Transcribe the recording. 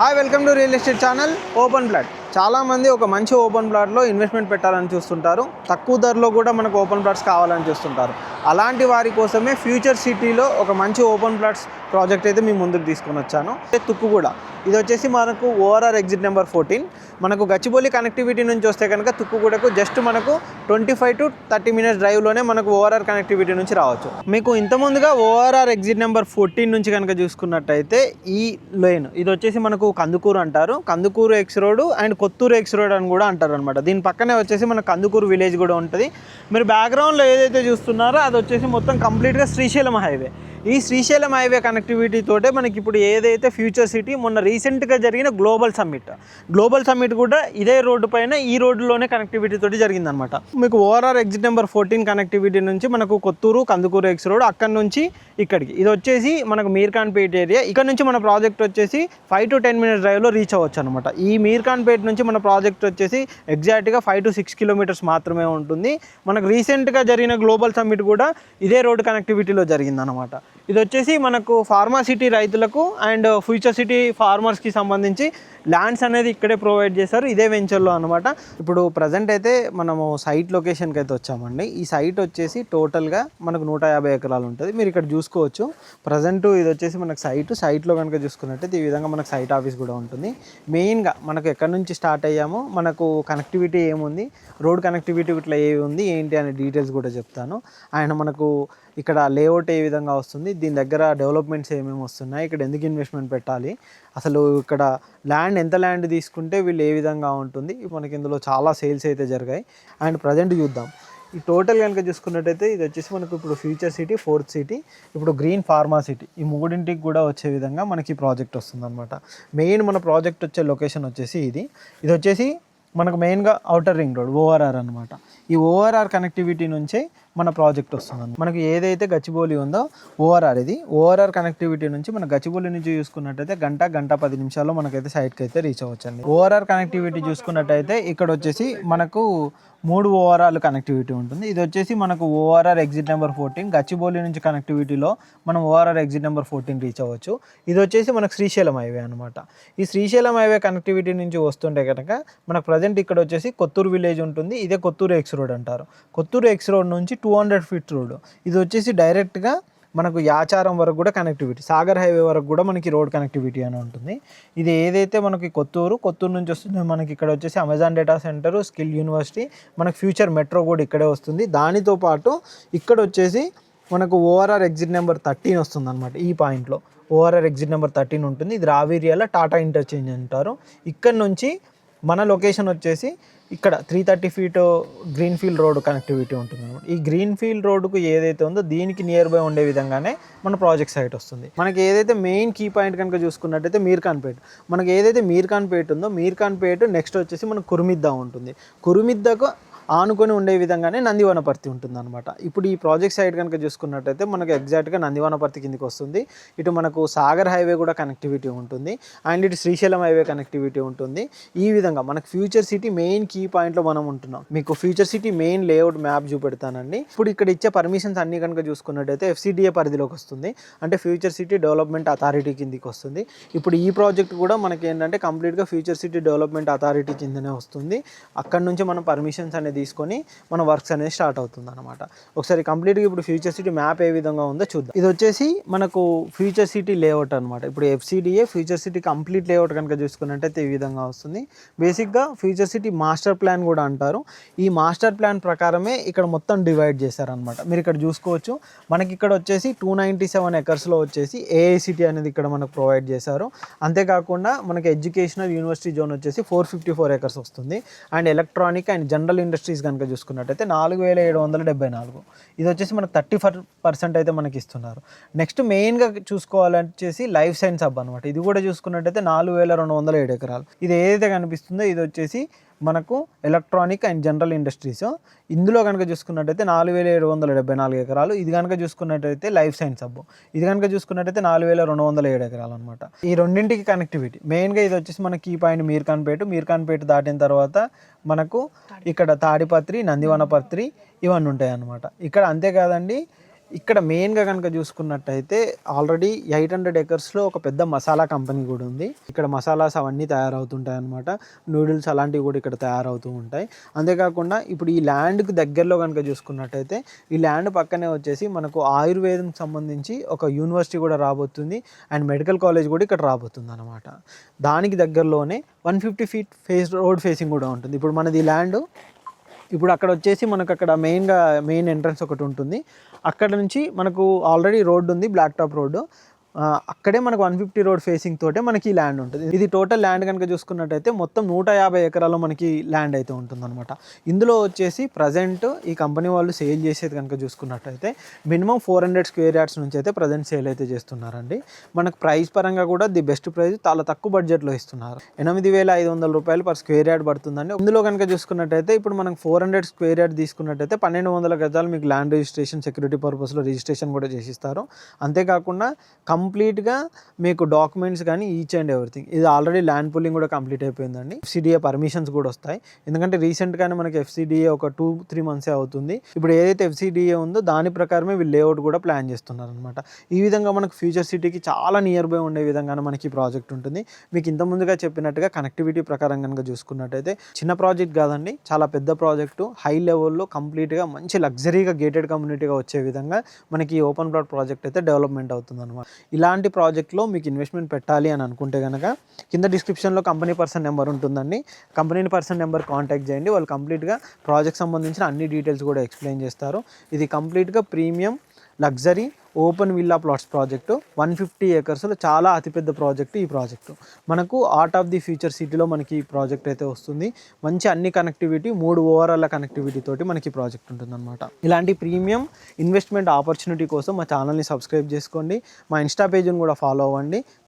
Hi welcome to real estate channel. Open plot చాలామంది ఒక మంచి ఓపెన్ ప్లాట్లో ఇన్వెస్ట్మెంట్ పెట్టాలని చూస్తుంటారు. తక్కువ ధరలో కూడా మనకు ఓపెన్ ప్లాట్స్ కావాలని చూస్తుంటారు. అలాంటి వారి కోసమే ఫ్యూచర్ సిటీలో ఒక మంచి ఓపెన్ ప్లాట్స్ ప్రాజెక్ట్ అయితే మీ ముందుకు తీసుకొని వచ్చాను. తుక్కుగూడ ఇది వచ్చేసి మనకు ఓఆర్ఆర్ ఎగ్జిట్ నెంబర్ 14. మనకు గచ్చిబౌలి కనెక్టివిటీ నుంచి వస్తే కనుక తుక్కుగూడకు జస్ట్ మనకు 25 to 30 minutes డ్రైవ్లోనే మనకు ఓఆర్ఆర్ కనెక్టివిటీ నుంచి రావచ్చు. మీకు ఇంతకుముందుగా ఓఆర్ఆర్ ఎగ్జిట్ నెంబర్ 14 నుంచి కనుక చూసుకున్నట్టయితే ఈ లైన్ ఇది వచ్చేసి మనకు కందుకూరు అంటారు. Kandukur X road and Kothur X road అని కూడా అంటారు అనమాట. దీని పక్కనే వచ్చేసి మన కందుకూరు విలేజ్ కూడా ఉంటుంది. మీరు బ్యాక్గ్రౌండ్లో ఏదైతే చూస్తున్నారో అది వచ్చేసి మొత్తం కంప్లీట్గా శ్రీశైలం హైవే. ఈ శ్రీశైలం హైవే కనెక్టివిటీ తోటే మనకి ఇప్పుడు ఏదైతే ఫ్యూచర్ సిటీ మొన్న రీసెంట్గా జరిగిన గ్లోబల్ సమ్మిట్ కూడా ఇదే రోడ్డు పైన ఈ రోడ్డులోనే కనెక్టివిటీ తోటి జరిగిందనమాట. మీకు ఓఆర్ఆర్ ఎగ్జిట్ నెంబర్ 14 కనెక్టివిటీ నుంచి మనకు కొత్తూరు కందుకూరు ఎక్స్ రోడ్, అక్కడ నుంచి ఇక్కడికి ఇది వచ్చేసి మనకు మీర్ఖాన్పేట్ ఏరియా. ఇక్కడ నుంచి మన ప్రాజెక్ట్ వచ్చేసి 5 to 10 minutes డ్రైవ్లో రీచ్ అవ్వచ్చు అనమాట. ఈ మీర్ఖాన్పేట్ నుంచి మన ప్రాజెక్ట్ వచ్చేసి ఎగ్జాక్ట్గా 5 to 6 kilometers మాత్రమే ఉంటుంది. మనకు రీసెంట్గా జరిగిన గ్లోబల్ సమ్మిట్ కూడా ఇదే రోడ్ కనెక్టివిటీలో జరిగిందనమాట. ఇది వచ్చేసి మనకు ఫార్మాసిటీ రైతులకు అండ్ ఫ్యూచర్ సిటీ ఫార్మర్స్కి సంబంధించి ల్యాండ్స్ అనేది ఇక్కడే ప్రొవైడ్ చేశారు, ఇదే వెంచర్లో అనమాట. ఇప్పుడు ప్రజెంట్ అయితే మనము సైట్ లొకేషన్కి అయితే వచ్చామండి. ఈ సైట్ వచ్చేసి టోటల్గా మనకు 150 ఎకరాలు ఉంటుంది. మీరు ఇక్కడ చూసుకోవచ్చు. ప్రజెంట్ ఇది వచ్చేసి మనకు సైట్లో కనుక చూసుకున్నట్టయితే ఈ విధంగా మనకు సైట్ ఆఫీస్ కూడా ఉంటుంది. మెయిన్గా మనకు ఎక్కడి నుంచి స్టార్ట్ అయ్యామో, మనకు కనెక్టివిటీ ఏముంది, రోడ్ కనెక్టివిటీ ఇట్లా ఏమి ఉంది ఏంటి అనే డీటెయిల్స్ కూడా చెప్తాను. అండ్ మనకు ఇక్కడ లేఅవుట్ ఏ విధంగా వస్తుంది, దీని దగ్గర డెవలప్మెంట్స్ ఏమేమి వస్తున్నాయి, ఇక్కడ ఎందుకు ఇన్వెస్ట్మెంట్ పెట్టాలి, అసలు ఇక్కడ ఎంత ల్యాండ్ తీసుకుంటే వీళ్ళు ఏ విధంగా ఉంటుంది, మనకి ఇందులో చాలా సేల్స్ అయితే జరిగాయి. అండ్ ప్రజెంట్ చూద్దాం. ఈ టోటల్ కనుక చూసుకున్నట్టయితే ఇది వచ్చేసి మనకు ఇప్పుడు ఫ్యూచర్ సిటీ, 4th సిటీ, ఇప్పుడు గ్రీన్ ఫార్మా సిటీ, ఈ మూడింటికి కూడా వచ్చే విధంగా మనకి ప్రాజెక్ట్ వస్తుందన్నమాట. మెయిన్ మన ప్రాజెక్ట్ వచ్చే లొకేషన్ వచ్చేసి ఇది వచ్చేసి మనకు మెయిన్గా ఔటర్ రింగ్ రోడ్ ఓఆర్ఆర్ అనమాట. ఈ ఓఆర్ఆర్ కనెక్టివిటీ నుంచే మన ప్రాజెక్ట్ వస్తుంది. మనకి ఏదైతే గచ్చిబౌలి ఉందో ఓఆర్ఆర్, ఇది ఓఆర్ఆర్ కనెక్టివిటీ నుంచి మన గచ్చిబౌలి నుంచి చూసుకున్నట్టయితే గంట 10 నిమిషాల్లో మనకైతే సైట్కి అయితే రీచ్ అవ్వచ్చండి. ఓఆర్ఆర్ కనెక్టివిటీ చూసుకున్నట్టయితే ఇక్కడ వచ్చేసి మనకు 3 ఓఆర్ఆర్ కనెక్టివిటీ ఉంటుంది. ఇది వచ్చేసి మనకు ఓఆర్ఆర్ ఎగ్జిట్ నెంబర్ 14 గచ్చిబౌలి నుంచి కనెక్టివిటీలో మనం ఓఆర్ఆర్ ఎగ్జిట్ నెంబర్ 14 రీచ్ అవ్వచ్చు. ఇది వచ్చేసి మనకు శ్రీశైలం హైవే అనమాట. ఈ శ్రీశైలం హైవే కనెక్టివిటీ నుంచి వస్తుంటే కనుక మనకు ప్రజెంట్ ఇక్కడ వచ్చేసి కొత్తూరు విలేజ్ ఉంటుంది. ఇదే కొత్తూరు ఎక్స్ రోడ్ అంటారు. కొత్తూరు ఎక్స్ రోడ్ నుంచి 200 feet రోడ్. ఇది వచ్చేసి డైరెక్ట్గా మనకు యాచారం వరకు కూడా కనెక్టివిటీ, సాగర్ హైవే వరకు కూడా మనకి రోడ్ కనెక్టివిటీ అని ఉంటుంది. ఇది ఏదైతే మనకి కొత్తూరు నుంచి వస్తుంది, మనకి ఇక్కడ వచ్చేసి Amazon data centre, skill university, మనకి ఫ్యూచర్ మెట్రో కూడా ఇక్కడే వస్తుంది. దానితో పాటు ఇక్కడ వచ్చేసి మనకు ఓఆర్ఆర్ ఎగ్జిట్ నెంబర్ 13 వస్తుంది అనమాట. ఈ పాయింట్లో ఓఆర్ఆర్ ఎగ్జిట్ నెంబర్ 13 ఉంటుంది. ఇది రావేరియాలో టాటా ఇంటర్చేంజ్ అంటారు. ఇక్కడ నుంచి మన లొకేషన్ వచ్చేసి ఇక్కడ 330 feet green field road connectivity ఉంటుంది అనమాట. ఈ గ్రీన్ ఫీల్డ్ రోడ్కు ఏదైతే ఉందో దీనికి నియర్ బై ఉండే విధంగానే మన ప్రాజెక్ట్ సైట్ వస్తుంది. మనకి ఏదైతే మెయిన్ కీ పాయింట్ కనుక చూసుకున్నట్టయితే మీర్ఖాన్పేట్, మనకి ఏదైతే మీర్ఖాన్పేట్ ఉందో మీర్ఖాన్పేట్ నెక్స్ట్ వచ్చేసి మనకు కురుమిద్ద ఉంటుంది. కురుమిద్దకు ఆనుకొని ఉండే విధంగానే నందివనపర్తి ఉంటుంది అనమాట. ఇప్పుడు ఈ ప్రాజెక్ట్ సైడ్ కనుక చూసుకున్నట్టయితే మనకు ఎగ్జాక్ట్గా నందివనపర్తి కిందకి వస్తుంది. ఇటు మనకు సాగర్ హైవే కూడా కనెక్టివిటీ ఉంటుంది అండ్ ఇటు శ్రీశైలం హైవే కనెక్టివిటీ ఉంటుంది. ఈ విధంగా మనకు ఫ్యూచర్ సిటీ మెయిన్ కీ పాయింట్లో మనం ఉంటున్నాం. మీకు future city main layout map చూపెడతానండి. ఇప్పుడు ఇక్కడ ఇచ్చే పర్మిషన్స్ అన్ని కనుక చూసుకున్నట్టయితే FCDA పరిధిలోకి వస్తుంది, అంటే ఫ్యూచర్ సిటీ డెవలప్మెంట్ అథారిటీ కిందకి వస్తుంది. ఇప్పుడు ఈ ప్రాజెక్ట్ కూడా మనకి ఏంటంటే కంప్లీట్గా ఫ్యూచర్ సిటీ డెవలప్మెంట్ అథారిటీ కిందనే వస్తుంది. అక్కడ నుంచి మనం పర్మిషన్స్ అనేది తీసుకొని మన వర్క్స్ అనేది స్టార్ట్ అవుతుంది అనమాట. ఒకసారి కంప్లీట్గా ఇప్పుడు ఫ్యూచర్ సిటీ మ్యాప్ ఏ విధంగా ఉందో చూద్దాం. ఇది వచ్చేసి మనకు ఫ్యూచర్ సిటీ లేఅవుట్ అనమాట. ఇప్పుడు FCDA future city complete layout కనుక చూసుకున్నట్టయితే ఈ విధంగా వస్తుంది. బేసిక్గా ఫ్యూచర్ సిటీ మాస్టర్ ప్లాన్ కూడా అంటారు. ఈ మాస్టర్ ప్లాన్ ప్రకారమే ఇక్కడ మొత్తం డివైడ్ చేశారనమాట. మీరు ఇక్కడ చూసుకోవచ్చు. మనకి ఇక్కడ వచ్చేసి 297 acresలో వచ్చేసి AICT అనేది ఇక్కడ మనకు ప్రొవైడ్ చేశారు. అంతేకాకుండా మనకి ఎడ్యుకేషనల్ యూనివర్సిటీ జోన్ వచ్చేసి 454 acres వస్తుంది. And electronic and general industries కనుక చూసుకున్నట్టయితే 4774. ఇది వచ్చేసి మనకు 30% అయితే మనకి ఇస్తున్నారు. నెక్స్ట్ మెయిన్గా చూసుకోవాలొచ్చేసి లైఫ్ సైన్స్ హబ్ అనమాట. ఇది కూడా చూసుకున్నట్టయితే 4207 ఎకరాలు. ఇది ఏదైతే కనిపిస్తుందో ఇది వచ్చేసి మనకు ఎలక్ట్రానిక్ అండ్ జనరల్ ఇండస్ట్రీస్. ఇందులో కనుక చూసుకున్నట్టయితే 4774 ఎకరాలు. ఇది కనుక చూసుకున్నట్టయితే లైఫ్ సైన్స్ హబ్. ఇది కనుక చూసుకున్నట్టయితే 4207 ఎకరాలు అనమాట. ఈ రెండింటికి కనెక్టివిటీ మెయిన్గా ఇది వచ్చేసి మన కీ పాయింట్ మీర్ఖాన్పేట దాటిన తర్వాత మనకు ఇక్కడ తాడిపత్రి, నందివనపర్తి ఇవన్నీ ఉంటాయి అన్నమాట. ఇక్కడ అంతేకాదండి, ఇక్కడ మెయిన్గా కనుక చూసుకున్నట్టయితే ఆల్రెడీ 800 ఎకర్స్లో ఒక పెద్ద మసాలా కంపెనీ కూడా ఉంది. ఇక్కడ మసాలాస్ అవన్నీ తయారవుతుంటాయి అన్నమాట. నూడిల్స్ అలాంటివి కూడా ఇక్కడ తయారవుతూ ఉంటాయి. అంతేకాకుండా ఇప్పుడు ఈ ల్యాండ్కి దగ్గరలో కనుక చూసుకున్నట్టయితే ఈ ల్యాండ్ పక్కనే వచ్చేసి మనకు ఆయుర్వేదంకి సంబంధించి ఒక యూనివర్సిటీ కూడా రాబోతుంది అండ్ మెడికల్ కాలేజ్ కూడా ఇక్కడ రాబోతుంది అనమాట. దానికి దగ్గరలోనే 150 ఫీట్ రోడ్ ఫేసింగ్ కూడా ఉంటుంది. ఇప్పుడు మనది ల్యాండ్ ఇప్పుడు అక్కడ వచ్చేసి మనకు అక్కడ మెయిన్ ఎంట్రన్స్ ఒకటి ఉంటుంది. అక్కడ నుంచి మనకు ఆల్రెడీ రోడ్డు ఉంది, బ్లాక్ టాప్ రోడ్డు. అక్కడే మనకు 150 రోడ్ ఫేసింగ్ తోటే మనకి ల్యాండ్ ఉంటుంది. ఇది టోటల్ ల్యాండ్ కనుక చూసుకున్నట్టయితే మొత్తం 150 ఎకరాల్లో మనకి ల్యాండ్ అయితే ఉంటుందన్నమాట. ఇందులో వచ్చేసి ప్రజెంట్ ఈ కంపెనీ వాళ్ళు సేల్ చేసేది కనుక చూసుకున్నట్టయితే మినిమం 400 స్క్వేర్ యార్డ్స్ నుంచి అయితే ప్రజెంట్ సేల్ అయితే చేస్తున్నారండి. మనకు ప్రైస్ పరంగా కూడా ది బెస్ట్ ప్రైస్ చాలా తక్కువ బడ్జెట్లో ఇస్తున్నారు. 8,500 రూపాయలు పర్ స్క్వేర్ యార్డ్ పడుతుందండి. ఇందులో కనుక చూసుకున్నట్టయితే ఇప్పుడు మనం 400 స్క్వేర్ యార్డ్ తీసుకున్నట్టయితే 1,200 గజాలు మీకు ల్యాండ్ రిజిస్ట్రేషన్ సెక్యూరిటీ పర్పస్లో రిజిస్ట్రేషన్ కూడా చేసిస్తారు. అంతేకాకుండా కంప్లీట్గా మీకు డాక్యుమెంట్స్ కానీ ఈచ్ అండ్ ఎవ్రీథింగ్ ఇది ఆల్రెడీ ల్యాండ్ పూలింగ్ కూడా కంప్లీట్ అయిపోయిందండి. FCDA పర్మిషన్స్ కూడా వస్తాయి. ఎందుకంటే రీసెంట్గానే మనకి FCDA ఒక 2-3 మంత్సే అవుతుంది. ఇప్పుడు ఏదైతే FCDA ఉందో దాని ప్రకారమే వీళ్ళు లేఅవుట్ కూడా ప్లాన్ చేస్తున్నారు అనమాట. ఈ విధంగా మనకు ఫ్యూచర్ సిటీకి చాలా నియర్ బై ఉండే విధంగానే మనకి ప్రాజెక్ట్ ఉంటుంది. మీకు ఇంత ముందుగా చెప్పినట్టుగా కనెక్టివిటీ ప్రకారం కనుక చూసుకున్నట్టయితే చిన్న ప్రాజెక్ట్ కాదండి, చాలా పెద్ద ప్రాజెక్టు. హై లెవెల్లో కంప్లీట్గా మంచి లగ్జరీగా గేటెడ్ కమ్యూనిటీగా వచ్చే విధంగా మనకి ఓపెన్ ప్లాట్ ప్రాజెక్ట్ అయితే డెవలప్మెంట్ అవుతుంది అనమాట. ఇలాంటి ప్రాజెక్ట్లో మీకు ఇన్వెస్ట్మెంట్ పెట్టాలి అని అనుకుంటే కనుక కింద డిస్క్రిప్షన్లో కంపెనీ పర్సన్ నెంబర్ ఉంటుందండి. కంపెనీ పర్సన్ నెంబర్ కాంటాక్ట్ చేయండి. వాళ్ళు కంప్లీట్గా ప్రాజెక్ట్ సంబంధించిన అన్ని డీటెయిల్స్ కూడా ఎక్స్ప్లెయిన్ చేస్తారు. ఇది కంప్లీట్గా premium luxury open villa plots project 150 ఎకర్స్లో చాలా అతిపెద్ద ప్రాజెక్టు. ఈ ప్రాజెక్టు మనకు ఆర్ట్ ఆఫ్ ది ఫ్యూచర్ సిటీలో మనకి ఈ ప్రాజెక్ట్ అయితే వస్తుంది. మంచి అన్ని కనెక్టివిటీ 3 ఓవరాల్ కనెక్టివిటీ తోటి మనకి ప్రాజెక్ట్ ఉంటుందన్నమాట. ఇలాంటి ప్రీమియం ఇన్వెస్ట్మెంట్ ఆపర్చునిటీ కోసం మా ఛానల్ని సబ్స్క్రైబ్ చేసుకోండి. మా ఇన్స్టా పేజ్ని కూడా ఫాలో అవ్వండి.